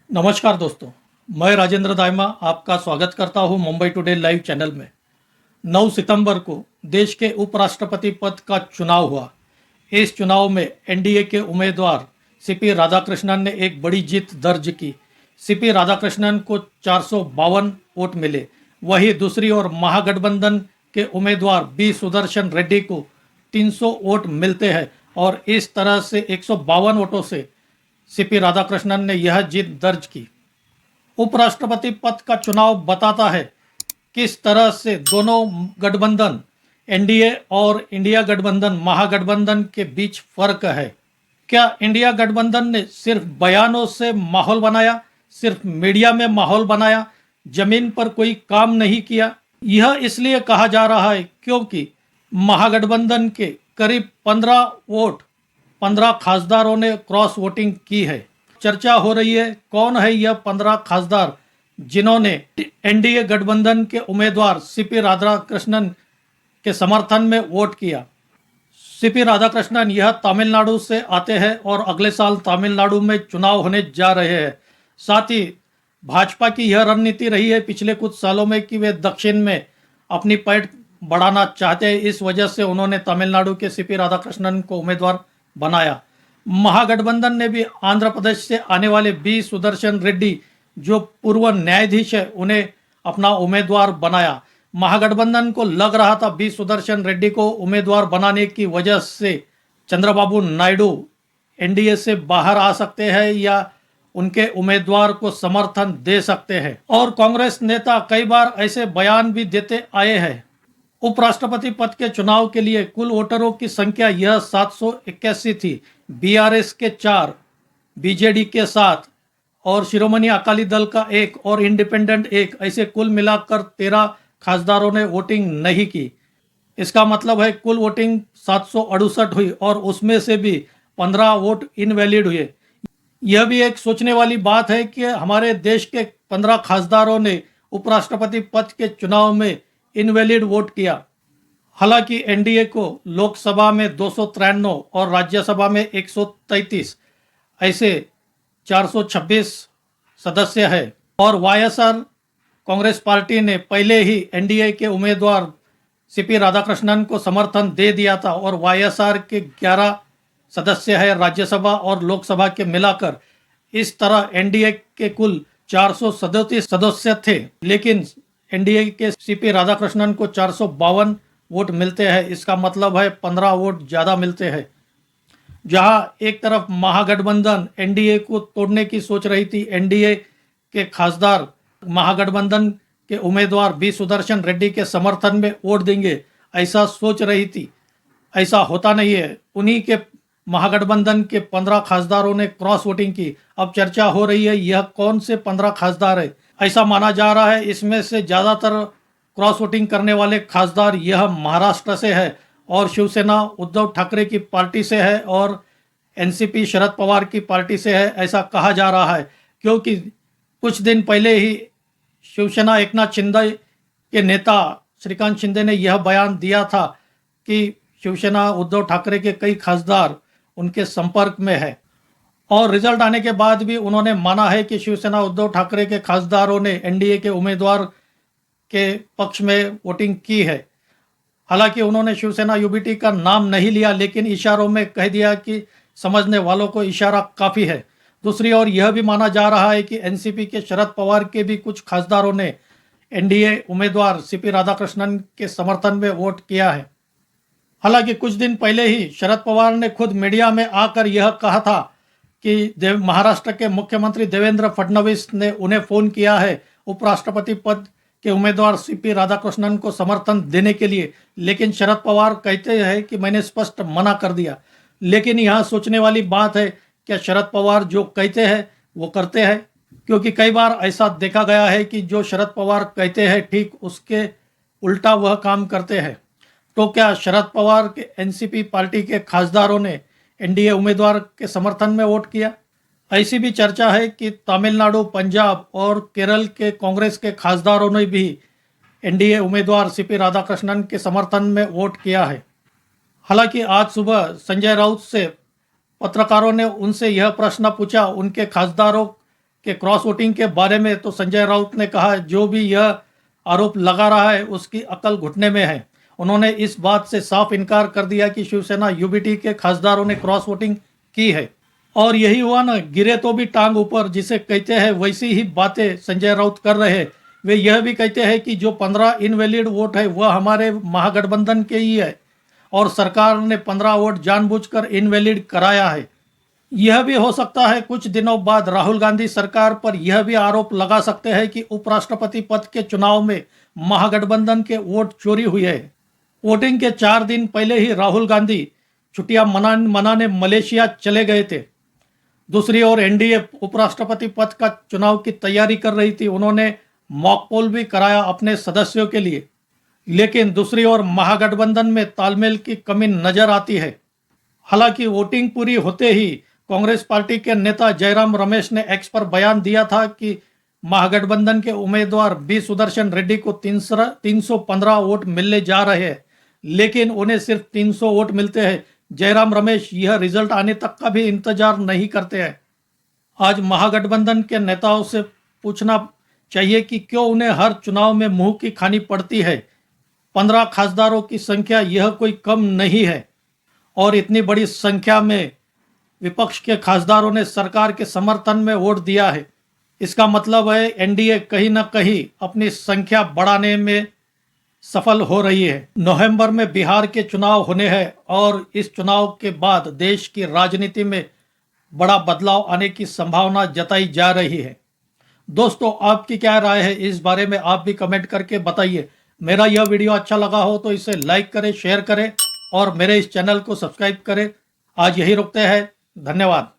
नमस्कार दोस्तों, मैं राजेंद्र दाइमा आपका स्वागत करता हूं मुंबई टुडे लाइव चैनल में। 9 सितंबर को देश के उपराष्ट्रपति पद का चुनाव हुआ। इस चुनाव में एनडीए के उम्मीदवार सीपी राधाकृष्णन ने एक बड़ी जीत दर्ज की। सीपी राधाकृष्णन को 452 वोट मिले। वहीं दूसरी ओर महागठबंधन के उम्मीदवार बी सुदर्शन रेड्डी को 300 वोट मिलते हैं और इस तरह से 152 वोटों से सीपी राधाकृष्णन ने यह जीत दर्ज की। उपराष्ट्रपति पद का चुनाव बताता है किस तरह से दोनों गठबंधन एनडीए और इंडिया गठबंधन महागठबंधन के बीच फर्क है। क्या इंडिया गठबंधन ने सिर्फ बयानों से माहौल बनाया, सिर्फ मीडिया में माहौल बनाया, जमीन पर कोई काम नहीं किया? यह इसलिए कहा जा रहा है क्योंकि महागठबंधन के करीब 15 खासदारों ने क्रॉस वोटिंग की है। चर्चा हो रही है कौन है यह 15 खासदार जिन्होंने एनडीए गठबंधन के उम्मीदवार सीपी राधाकृष्णन के समर्थन में वोट किया। सीपी राधाकृष्णन यह तमिलनाडु से आते हैं और अगले साल तमिलनाडु में चुनाव होने जा रहे हैं। साथ ही भाजपा की यह रणनीति रही है पिछले कुछ सालों में कि वे दक्षिण में अपनी पैठ बढ़ाना चाहते हैं। इस वजह से उन्होंने तमिलनाडु के सीपी राधाकृष्णन को उम्मीदवार बनाया। महागठबंधन ने भी आंध्र प्रदेश से आने वाले बी सुदर्शन रेड्डी जो पूर्व न्यायाधीश है उन्हें अपना उम्मीदवार बनाया। महागठबंधन को लग रहा था बी सुदर्शन रेड्डी को उम्मीदवार बनाने की वजह से चंद्रबाबू नायडू एनडीए से बाहर आ सकते हैं या उनके उम्मीदवार को समर्थन दे सकते हैं, और कांग्रेस नेता कई बार ऐसे बयान भी देते आए हैं। उपराष्ट्रपति पद के चुनाव के लिए कुल वोटरों की संख्या यह 781 थी। बीआरएस के 4, बीजेडी के 7 और शिरोमणि अकाली दल का 1 और इंडिपेंडेंट 1, ऐसे कुल मिलाकर 13 खासदारों ने वोटिंग नहीं की। इसका मतलब है कुल वोटिंग 768 हुई और उसमें से भी 15 वोट इनवैलिड हुए। यह भी एक सोचने वाली बात है कि हमारे देश के 15 खासदारों ने उपराष्ट्रपति पद के चुनाव में इनवैलिड वोट किया। हालांकि एनडीए को लोकसभा में 293 और राज्यसभा में 133 ऐसे 426 सदस्य है, और वाईएसआर कांग्रेस पार्टी ने पहले ही एनडीए के उम्मीदवार सीपी राधाकृष्णन को समर्थन दे दिया था और वाईएसआर के 11 सदस्य है राज्यसभा और लोकसभा के मिलाकर। इस तरह एनडीए के कुल 437 सदस्य थे, लेकिन एनडीए के सीपी राधाकृष्णन को 452 वोट मिलते हैं। इसका मतलब है 15 वोट ज़्यादा मिलते हैं। जहां एक तरफ महागठबंधन एनडीए को तोड़ने की सोच रही थी, एनडीए के खासदार महागठबंधन के उम्मीदवार बी सुदर्शन रेड्डी के समर्थन में वोट देंगे ऐसा सोच रही थी। ऐसा होता नहीं है। उन्हीं के महागठबंधन के 15 खासदारों ने क्रॉस वोटिंग की। अब चर्चा हो रही है यह कौन से 15 खासदार है। ऐसा माना जा रहा है इसमें से ज़्यादातर क्रॉस वोटिंग करने वाले खासदार यह महाराष्ट्र से है और शिवसेना उद्धव ठाकरे की पार्टी से है और एनसीपी शरद पवार की पार्टी से है, ऐसा कहा जा रहा है। क्योंकि कुछ दिन पहले ही शिवसेना एकनाथ शिंदे के नेता श्रीकांत शिंदे ने यह बयान दिया था कि शिवसेना उद्धव ठाकरे के कई खासदार उनके संपर्क में है, और रिजल्ट आने के बाद भी उन्होंने माना है कि शिवसेना उद्धव ठाकरे के खासदारों ने एनडीए के उम्मीदवार के पक्ष में वोटिंग की है। हालांकि उन्होंने शिवसेना यूबीटी का नाम नहीं लिया, लेकिन इशारों में कह दिया कि समझने वालों को इशारा काफ़ी है। दूसरी ओर यह भी माना जा रहा है कि एनसीपी के शरद पवार के भी कुछ खासदारों ने एनडीए उम्मीदवार सीपी राधाकृष्णन के समर्थन में वोट किया है। हालांकि कुछ दिन पहले ही शरद पवार ने खुद मीडिया में आकर यह कहा था कि महाराष्ट्र के मुख्यमंत्री देवेंद्र फडणवीस ने उन्हें फ़ोन किया है उपराष्ट्रपति पद के उम्मीदवार सीपी राधाकृष्णन को समर्थन देने के लिए, लेकिन शरद पवार कहते हैं कि मैंने स्पष्ट मना कर दिया। लेकिन यहाँ सोचने वाली बात है, क्या शरद पवार जो कहते हैं वो करते हैं? क्योंकि कई बार ऐसा देखा गया है कि जो शरद पवार कहते हैं ठीक उसके उल्टा वह काम करते हैं। तो क्या शरद पवार के एनसीपी पार्टी के खासदारों ने एनडीए उम्मीदवार के समर्थन में वोट किया? ऐसी भी चर्चा है कि तमिलनाडु, पंजाब और केरल के कांग्रेस के खासदारों ने भी एनडीए उम्मीदवार सीपी राधाकृष्णन के समर्थन में वोट किया है। हालांकि आज सुबह संजय राउत से पत्रकारों ने उनसे यह प्रश्न पूछा उनके खासदारों के क्रॉस वोटिंग के बारे में तो संजय राउत ने कहा जो भी यह आरोप लगा रहा है उसकी अकल घुटने में है। उन्होंने इस बात से साफ इनकार कर दिया कि शिवसेना यूबीटी के खासदारों ने क्रॉस वोटिंग की है। और यही हुआ ना, गिरे तो भी टांग ऊपर जिसे कहते हैं, वैसी ही बातें संजय राउत कर रहे हैं। वे यह भी कहते हैं कि जो 15 इनवैलिड वोट है वह हमारे महागठबंधन के ही है और सरकार ने 15 वोट जानबूझकर इनवैलिड कराया है। यह भी हो सकता है कुछ दिनों बाद राहुल गांधी सरकार पर यह भी आरोप लगा सकते हैं कि उपराष्ट्रपति पद के चुनाव में महागठबंधन के वोट चोरी हुए हैं। वोटिंग के 4 दिन पहले ही राहुल गांधी छुट्टियां मनाने मलेशिया चले गए थे। दूसरी ओर एनडीए उपराष्ट्रपति पद का चुनाव की तैयारी कर रही थी। उन्होंने मॉक पोल भी कराया अपने सदस्यों के लिए, लेकिन दूसरी ओर महागठबंधन में तालमेल की कमी नजर आती है। हालांकि वोटिंग पूरी होते ही कांग्रेस पार्टी के नेता जयराम रमेश ने एक्स पर बयान दिया था कि महागठबंधन के उम्मीदवार बी सुदर्शन रेड्डी को 315 वोट मिलने जा रहे हैं, लेकिन उन्हें सिर्फ 300 वोट मिलते हैं। जयराम रमेश यह रिजल्ट आने तक का भी इंतजार नहीं करते हैं। आज महागठबंधन के नेताओं से पूछना चाहिए कि क्यों उन्हें हर चुनाव में मुंह की खानी पड़ती है। 15 खासदारों की संख्या यह कोई कम नहीं है और इतनी बड़ी संख्या में विपक्ष के खासदारों ने सरकार के समर्थन में वोट दिया है। इसका मतलब है एनडीए कहीं ना कहीं अपनी संख्या बढ़ाने में सफल हो रही है। नवंबर में बिहार के चुनाव होने हैं और इस चुनाव के बाद देश की राजनीति में बड़ा बदलाव आने की संभावना जताई जा रही है। दोस्तों, आपकी क्या राय है इस बारे में, आप भी कमेंट करके बताइए। मेरा यह वीडियो अच्छा लगा हो तो इसे लाइक करें, शेयर करें और मेरे इस चैनल को सब्सक्राइब करें। आज यही रुकते हैं। धन्यवाद।